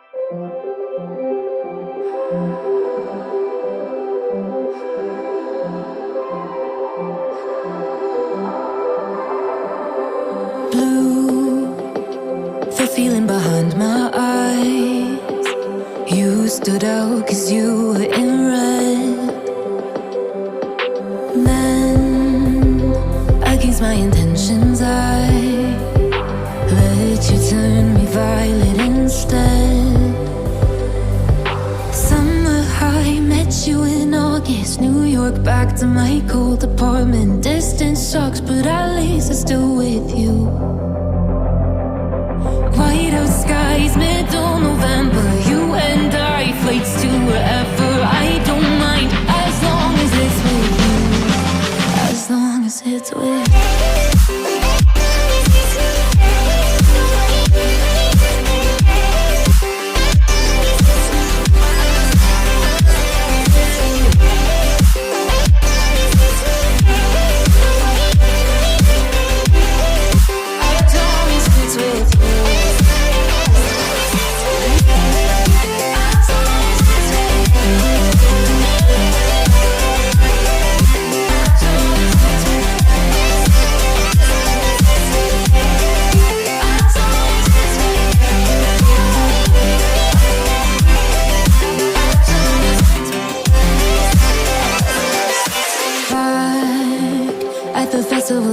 Blue, the feeling behind my eyes. You stood out 'cause you were in red. Men, against my intentions, I let you turn me violet instead. Summer high, met you in August. New York, back to my cold apartment. Distance sucks, but at least I'm still with you. Whiteout skies, middle November. You and I, flights to wherever. I don't mind, as long as it's with you. As long as it's with you.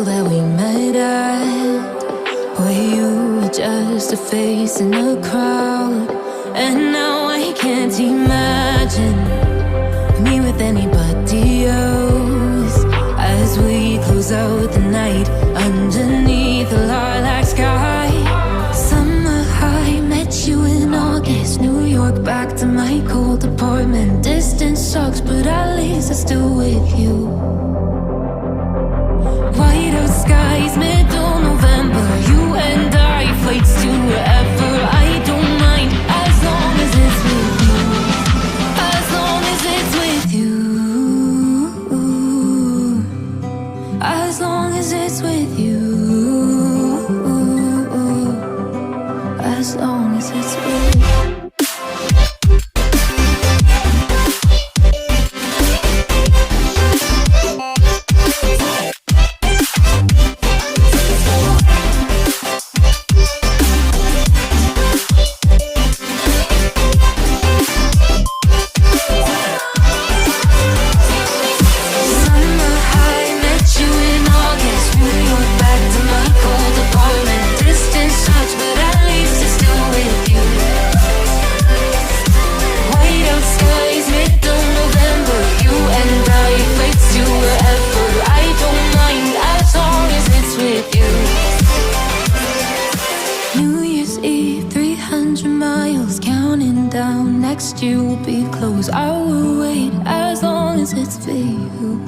That we met at, where you were just a face in a crowd. And now I can't imagine me with anybody else. As we close out the night underneath the lilac sky. Summer high, met you in August. New York, back to my cold apartment. Distance sucks, but at least I'm still with you. Whiteout skies, middle November. You and I, flights to wherever. I don't mind, as long as it's with you. As long as it's with you. As long as it's with you. As long as it's with you. You will be close. I will wait as long as it's for you.